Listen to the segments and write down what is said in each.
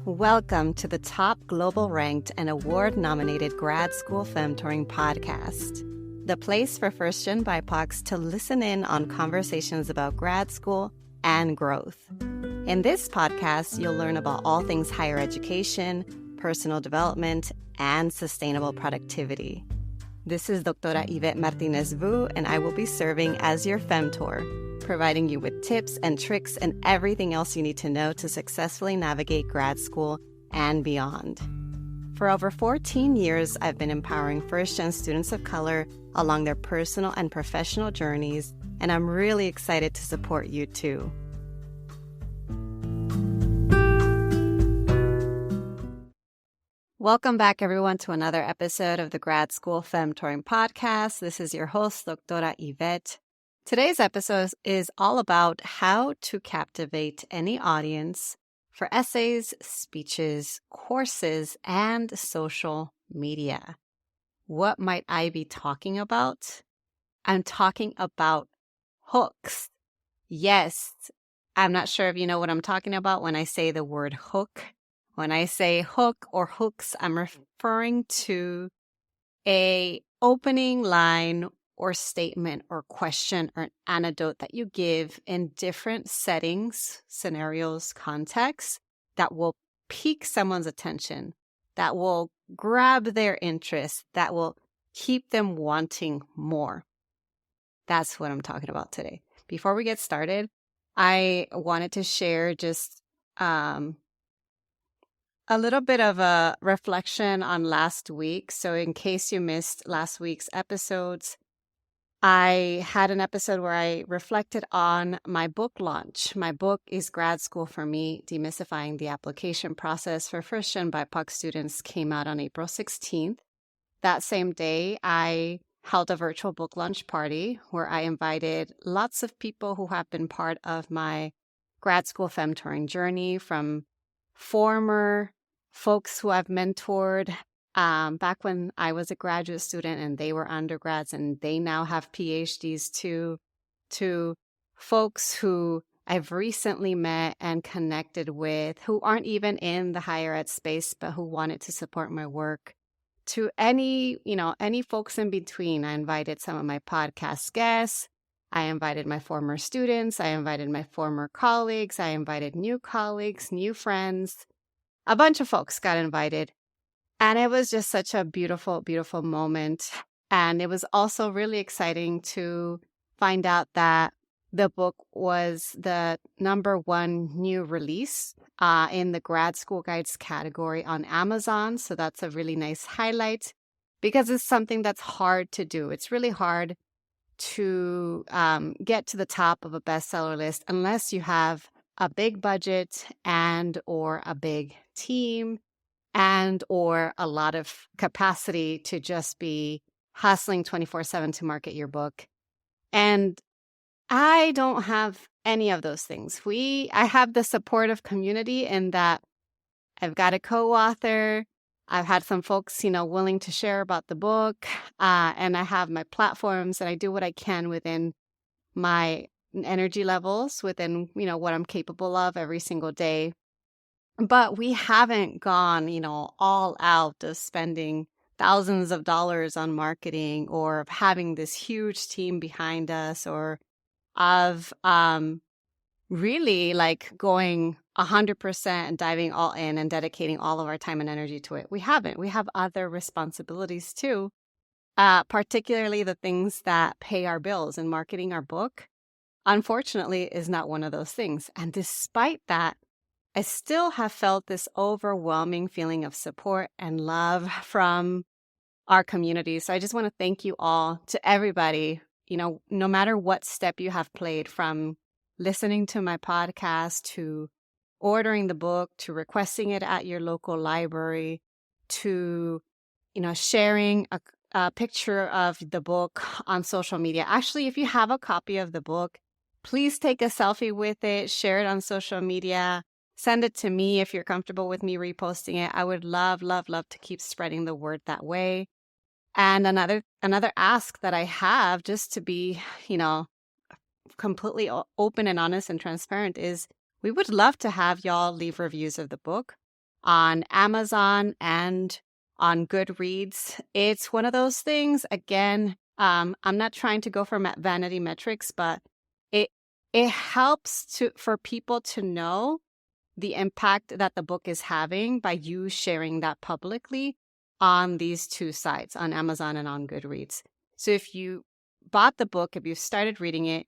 Welcome to the top global ranked and award-nominated Grad School Femtoring Podcast, the place for first-gen BIPOCs to listen in on conversations about grad school and growth. In this podcast, you'll learn about all things higher education, personal development, and sustainable productivity. This is Doctora Yvette Martinez-Vu, and I will be serving as your Femtor, providing you with tips and tricks and everything else you need to know to successfully navigate grad school and beyond. For over 14 years, I've been empowering first-gen students of color along their personal and professional journeys, and I'm really excited to support you too. Welcome back, everyone, to another episode of the Grad School Femtoring Podcast. This is your host, Doctora Yvette. Today's episode is all about how to captivate any audience for essays, speeches, courses, and social media. What might I be talking about? I'm talking about hooks. Yes, I'm not sure if you know what I'm talking about when I say the word hook. When I say hook or hooks, I'm referring to an opening line or statement or question or an anecdote that you give in different settings, scenarios, contexts that will pique someone's attention, that will grab their interest, that will keep them wanting more. That's what I'm talking about today. Before we get started, I wanted to share just a little bit of a reflection on last week. So in case you missed last week's episodes, I had an episode where I reflected on my book launch. My book is Grad School for Me, Demystifying the Application Process for First-Gen BIPOC Students, came out on April 16th. That same day, I held a virtual book launch party where I invited lots of people who have been part of my grad school femtoring journey, from former folks who I've mentored back when I was a graduate student and they were undergrads and they now have PhDs too, to folks who I've recently met and connected with who aren't even in the higher ed space but who wanted to support my work, to any folks in between. I invited some of my podcast guests. I invited my former students. I invited my former colleagues. I invited new colleagues, new friends. A bunch of folks got invited. And it was just such a beautiful, beautiful moment. And it was also really exciting to find out that the book was the #1 new release in the grad school guides category on Amazon. So that's a really nice highlight because it's something that's hard to do. It's really hard to get to the top of a bestseller list unless you have a big budget and or a big team and or a lot of capacity to just be hustling 24/7 to market your book. And I don't have any of those things. I have the supportive community in that I've got a co-author. I've had some folks, willing to share about the book, and I have my platforms, and I do what I can within my energy levels, within, what I'm capable of every single day. But we haven't gone, all out of spending thousands of dollars on marketing or of having this huge team behind us or of really like going 100% and diving all in and dedicating all of our time and energy to it. We haven't. We have other responsibilities too, particularly the things that pay our bills, and marketing our book, unfortunately, is not one of those things. And despite that, I still have felt this overwhelming feeling of support and love from our community. So I just want to thank you all, to everybody, no matter what step you have played, from listening to my podcast to ordering the book to requesting it at your local library to, sharing a picture of the book on social media. Actually, if you have a copy of the book, please take a selfie with it, share it on social media. Send it to me if you're comfortable with me reposting it. I would love, love, love to keep spreading the word that way. And another ask that I have, just to be, completely open and honest and transparent, is we would love to have y'all leave reviews of the book on Amazon and on Goodreads. It's one of those things, again, I'm not trying to go for vanity metrics, but it helps for people to know the impact that the book is having by you sharing that publicly on these two sites, on Amazon and on Goodreads. So if you bought the book, if you started reading it,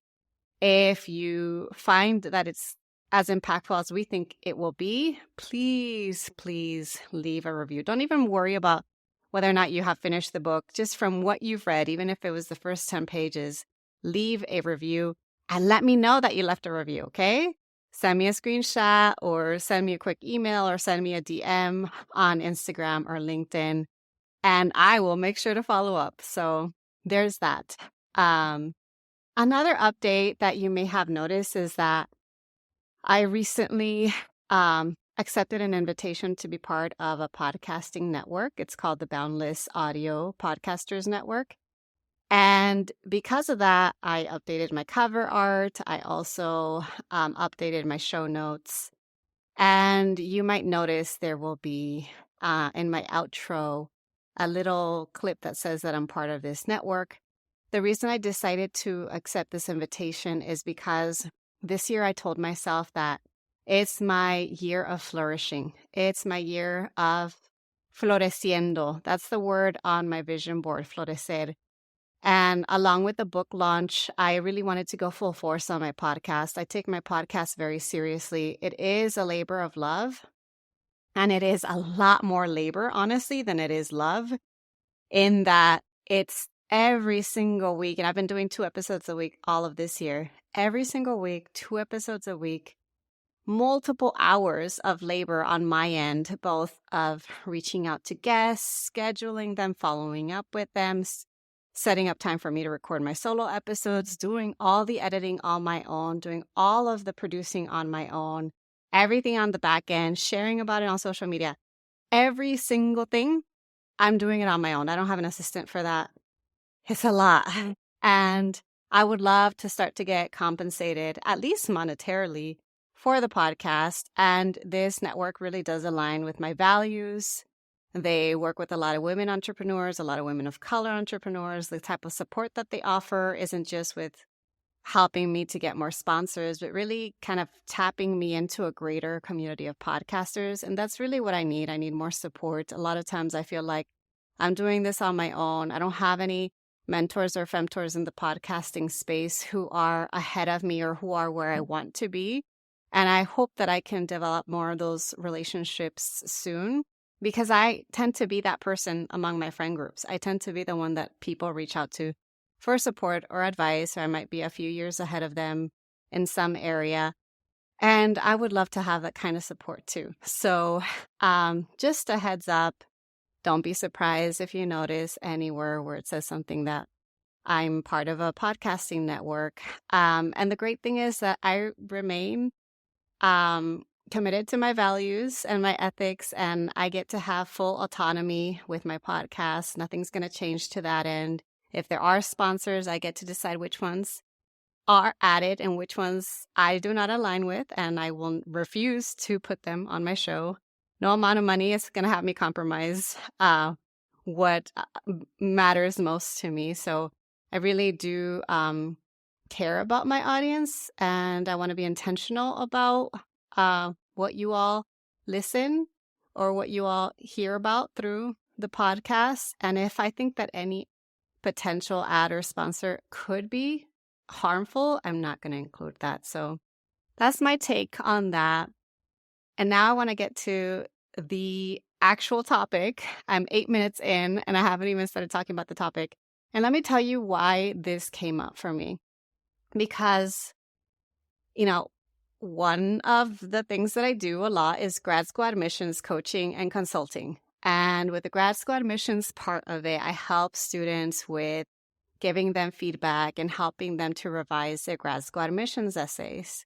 if you find that it's as impactful as we think it will be, please, please leave a review. Don't even worry about whether or not you have finished the book. Just from what you've read, even if it was the first 10 pages, leave a review and let me know that you left a review, okay? Send me a screenshot or send me a quick email or send me a DM on Instagram or LinkedIn, and I will make sure to follow up. So there's that. Another update that you may have noticed is that I recently accepted an invitation to be part of a podcasting network. It's called the Boundless Audio Podcasters Network. And because of that, I updated my cover art. I also updated my show notes. And you might notice there will be in my outro a little clip that says that I'm part of this network. The reason I decided to accept this invitation is because this year I told myself that it's my year of flourishing. It's my year of floreciendo. That's the word on my vision board, florecer. And along with the book launch, I really wanted to go full force on my podcast. I take my podcast very seriously. It is a labor of love, and it is a lot more labor, honestly, than it is love, in that it's every single week. And I've been doing 2 episodes a week all of this year. Every single week, 2 episodes a week, multiple hours of labor on my end, both of reaching out to guests, scheduling them, following up with them, setting up time for me to record my solo episodes, doing all the editing on my own, doing all of the producing on my own, everything on the back end, sharing about it on social media. Every single thing, I'm doing it on my own. I don't have an assistant for that. It's a lot. And I would love to start to get compensated, at least monetarily, for the podcast. And this network really does align with my values. They work with a lot of women entrepreneurs, a lot of women of color entrepreneurs. The type of support that they offer isn't just with helping me to get more sponsors, but really kind of tapping me into a greater community of podcasters. And that's really what I need. I need more support. A lot of times I feel like I'm doing this on my own. I don't have any mentors or femtors in the podcasting space who are ahead of me or who are where I want to be. And I hope that I can develop more of those relationships soon, because I tend to be that person among my friend groups. I tend to be the one that people reach out to for support or advice, or I might be a few years ahead of them in some area. And I would love to have that kind of support too. So just a heads up, don't be surprised if you notice anywhere where it says something that I'm part of a podcasting network. And the great thing is that I remain committed to my values and my ethics, and I get to have full autonomy with my podcast. Nothing's going to change to that end. If there are sponsors, I get to decide which ones are added and which ones I do not align with, and I will refuse to put them on my show. No amount of money is going to have me compromise what matters most to me. So I really do care about my audience, and I want to be intentional about what you all listen or what you all hear about through the podcast. And if I think that any potential ad or sponsor could be harmful, I'm not going to include that. So that's my take on that. And now I want to get to the actual topic. I'm 8 minutes in and I haven't even started talking about the topic. And let me tell you why this came up for me. Because, one of the things that I do a lot is grad school admissions coaching and consulting. And with the grad school admissions part of it, I help students with giving them feedback and helping them to revise their grad school admissions essays.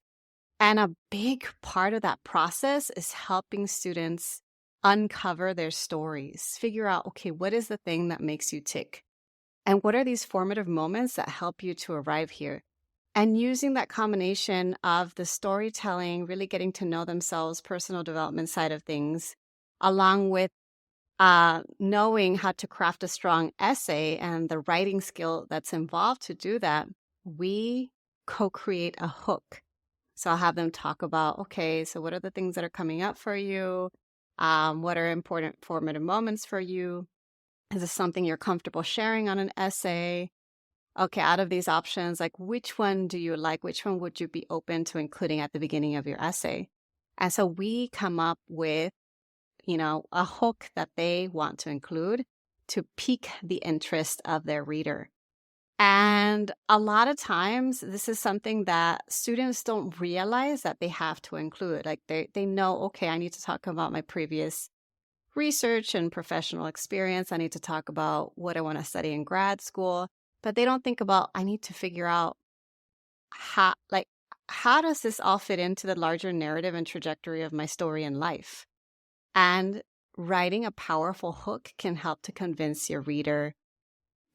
And a big part of that process is helping students uncover their stories, figure out, okay, what is the thing that makes you tick? And what are these formative moments that help you to arrive here? And using that combination of the storytelling, really getting to know themselves, personal development side of things, along with knowing how to craft a strong essay and the writing skill that's involved to do that, we co-create a hook. So I'll have them talk about, okay, so what are the things that are coming up for you? What are important formative moments for you? Is this something you're comfortable sharing on an essay? Okay, out of these options, like which one do you like? Which one would you be open to including at the beginning of your essay? And so we come up with, a hook that they want to include to pique the interest of their reader. And a lot of times, this is something that students don't realize that they have to include. Like they know, okay, I need to talk about my previous research and professional experience. I need to talk about what I want to study in grad school. But they don't think about, I need to figure out how does this all fit into the larger narrative and trajectory of my story in life? And writing a powerful hook can help to convince your reader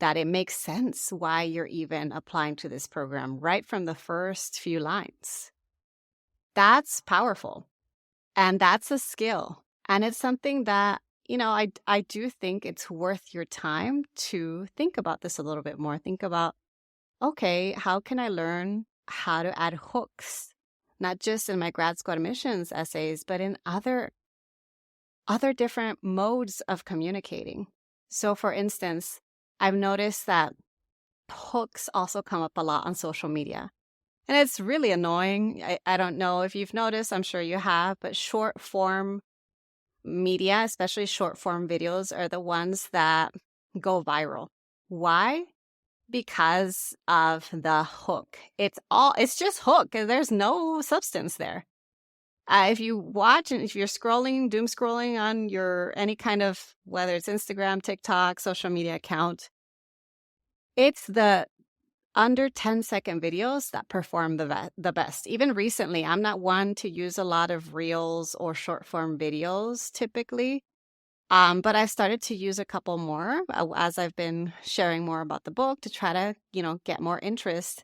that it makes sense why you're even applying to this program right from the first few lines. That's powerful. And that's a skill. And it's something that, I do think it's worth your time to think about this a little bit more. Think about, okay, how can I learn how to add hooks, not just in my grad school admissions essays, but in other different modes of communicating. So for instance, I've noticed that hooks also come up a lot on social media. And it's really annoying. I don't know if you've noticed, I'm sure you have, but short form media, especially short form videos, are the ones that go viral. Why? Because of the hook. It's just hook. There's no substance there. If you watch and if you're doom scrolling on your any kind of, whether it's Instagram, TikTok, social media account, it's the under 10-second videos that perform the best. Even recently, I'm not one to use a lot of reels or short form videos typically, but I've started to use a couple more as I've been sharing more about the book to try to, get more interest.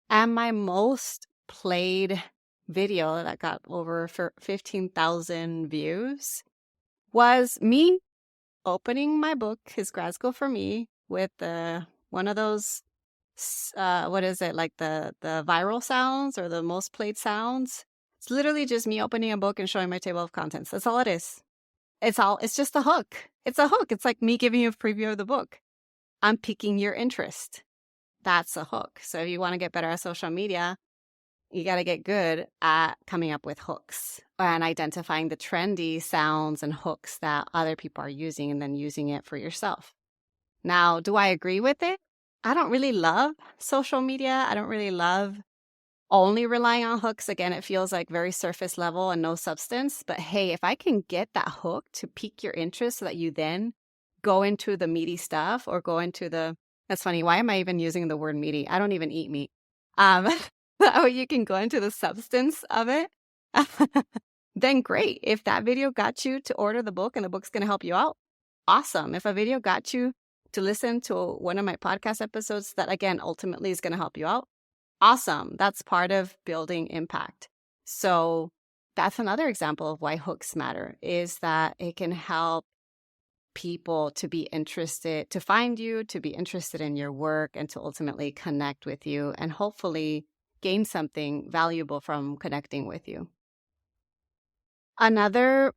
And my most played video that got over 15,000 views was me opening my book, His Grad School for Me, with one of those, what is it, like the viral sounds or the most played sounds. It's literally just me opening a book and showing my table of contents. That's all it is. It's just a hook. It's a hook. It's like me giving you a preview of the book. I'm piquing your interest. That's a hook. So if you want to get better at social media, you got to get good at coming up with hooks and identifying the trendy sounds and hooks that other people are using and then using it for yourself. Now, do I agree with it? I don't really love social media. I don't really love only relying on hooks. Again, it feels like very surface level and no substance. But hey, if I can get that hook to pique your interest so that you then go into the meaty stuff or go into that's funny. Why am I even using the word meaty? I don't even eat meat. That way you can go into the substance of it. Then great. If that video got you to order the book and the book's going to help you out, awesome. If a video got you to listen to one of my podcast episodes that, again, ultimately is going to help you out, awesome. That's part of building impact. So that's another example of why hooks matter, is that it can help people to be interested, to find you, to be interested in your work, and to ultimately connect with you and hopefully gain something valuable from connecting with you. Another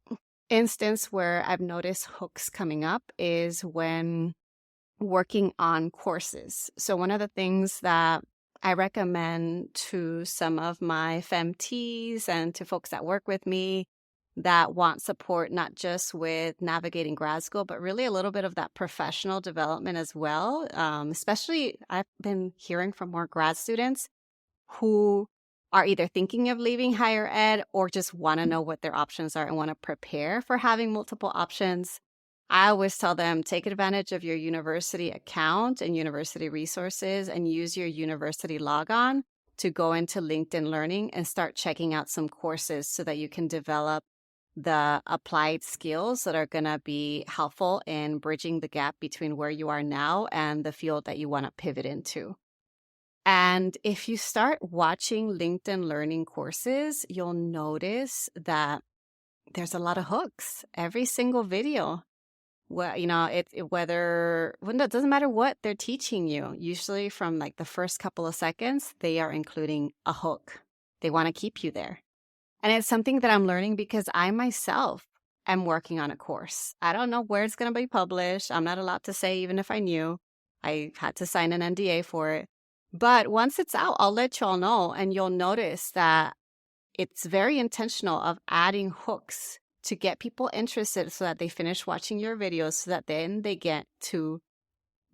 instance where I've noticed hooks coming up is when working on courses. So one of the things that I recommend to some of my femtees and to folks that work with me that want support, not just with navigating grad school, but really a little bit of that professional development as well. Especially I've been hearing from more grad students who are either thinking of leaving higher ed or just want to know what their options are and want to prepare for having multiple options. I always tell them, take advantage of your university account and university resources and use your university logon to go into LinkedIn Learning and start checking out some courses so that you can develop the applied skills that are going to be helpful in bridging the gap between where you are now and the field that you want to pivot into. And if you start watching LinkedIn Learning courses, you'll notice that there's a lot of hooks. Every single video, well, it doesn't matter what they're teaching you. Usually from like the first couple of seconds, they are including a hook. They want to keep you there. And it's something that I'm learning because I myself am working on a course. I don't know where it's going to be published. I'm not allowed to say, even if I knew. I had to sign an NDA for it. But once it's out, I'll let y'all know. And you'll notice that it's very intentional of adding hooks to get people interested so that they finish watching your videos so that then they get to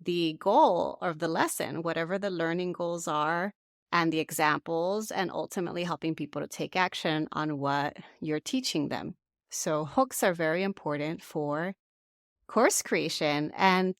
the goal of the lesson, whatever the learning goals are, and the examples, and ultimately helping people to take action on what you're teaching them. So hooks are very important for course creation. And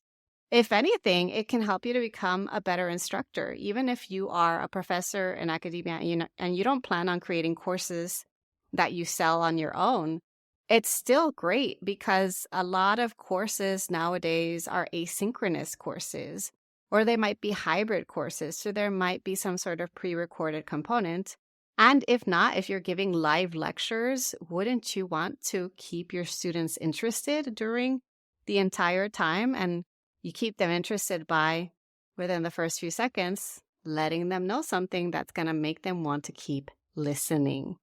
if anything, it can help you to become a better instructor. Even if you are a professor in academia and you don't plan on creating courses that you sell on your own, it's still great because a lot of courses nowadays are asynchronous courses, or they might be hybrid courses. So there might be some sort of pre-recorded component. And if not, if you're giving live lectures, wouldn't you want to keep your students interested during the entire time? And you keep them interested by, within the first few seconds, letting them know something that's going to make them want to keep listening.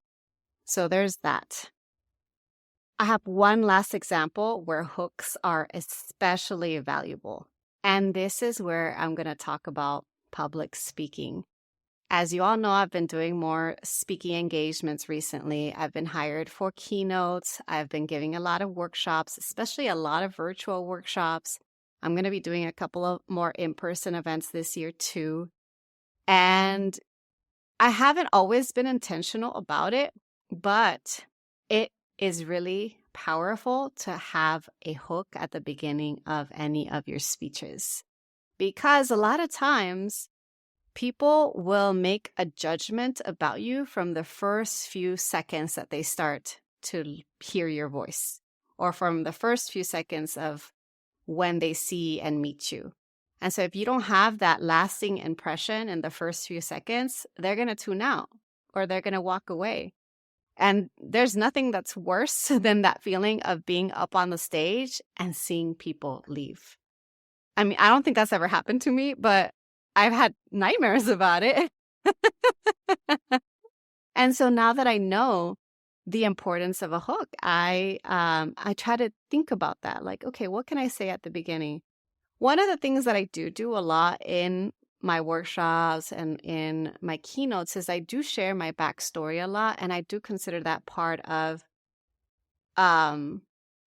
So there's that. I have one last example where hooks are especially valuable. And this is where I'm going to talk about public speaking. As you all know, I've been doing more speaking engagements recently. I've been hired for keynotes. I've been giving a lot of workshops, especially a lot of virtual workshops. I'm going to be doing a couple of more in-person events this year too. And I haven't always been intentional about it, but it is really powerful to have a hook at the beginning of any of your speeches. Because a lot of times, people will make a judgment about you from the first few seconds that they start to hear your voice, or from the first few seconds of when they see and meet you. And so if you don't have that lasting impression in the first few seconds, they're going to tune out or they're going to walk away. And there's nothing that's worse than that feeling of being up on the stage and seeing people leave. I mean, I don't think that's ever happened to me, but I've had nightmares about it. And so now that I know the importance of a hook, I try to think about that. Like, okay, what can I say at the beginning? One of the things that I do a lot in my workshops and in my keynotes is I do share my backstory a lot, and I do consider that part of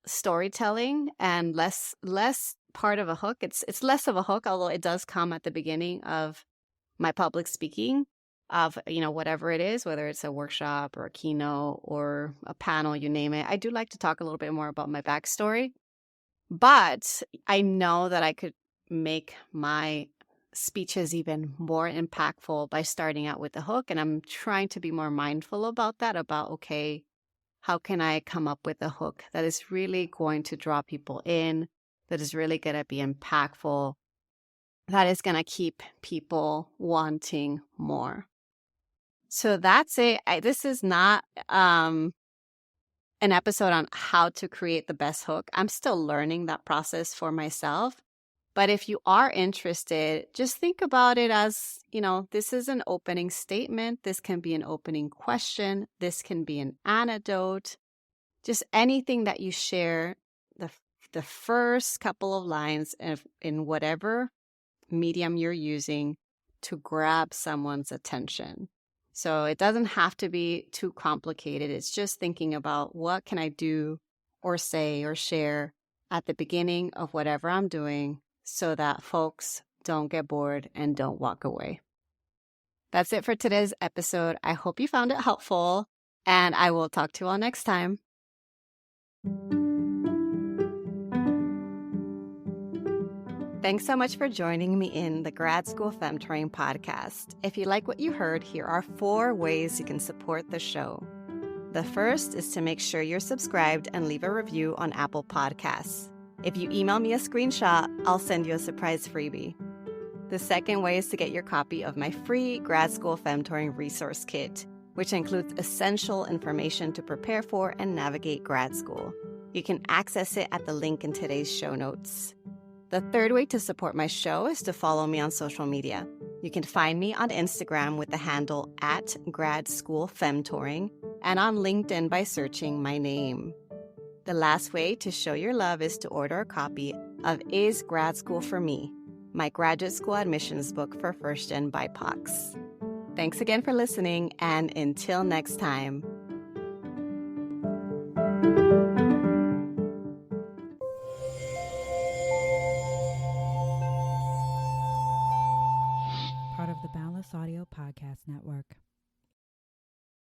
storytelling and less part of a hook. It's less of a hook, although it does come at the beginning of my public speaking of, whatever it is, whether it's a workshop or a keynote or a panel, you name it. I do like to talk a little bit more about my backstory, but I know that I could make my speeches even more impactful by starting out with a hook. And I'm trying to be more mindful about that, about, okay, how can I come up with a hook that is really going to draw people in, that is really going to be impactful, that is going to keep people wanting more. So that's it. This is not an episode on how to create the best hook. I'm still learning that process for myself. But if you are interested, just think about it as, this is an opening statement. This can be an opening question. This can be an anecdote. Just anything that you share, the first couple of lines in whatever medium you're using to grab someone's attention. So it doesn't have to be too complicated. It's just thinking about what can I do or say or share at the beginning of whatever I'm doing so that folks don't get bored and don't walk away. That's it for today's episode. I hope you found it helpful, and I will talk to you all next time. Thanks so much for joining me in the Grad School Femtoring Podcast. If you like what you heard, here are 4 ways you can support the show. The first is to make sure you're subscribed and leave a review on Apple Podcasts. If you email me a screenshot, I'll send you a surprise freebie. The second way is to get your copy of my free Grad School Femtoring Resource Kit, which includes essential information to prepare for and navigate grad school. You can access it at the link in today's show notes. The third way to support my show is to follow me on social media. You can find me on Instagram with the handle @GradSchoolFemtoring and on LinkedIn by searching my name. The last way to show your love is to order a copy of Is Grad School for Me, my graduate school admissions book for first-gen BIPOCs. Thanks again for listening, and until next time. Part of the Boundless Audio Podcast Network.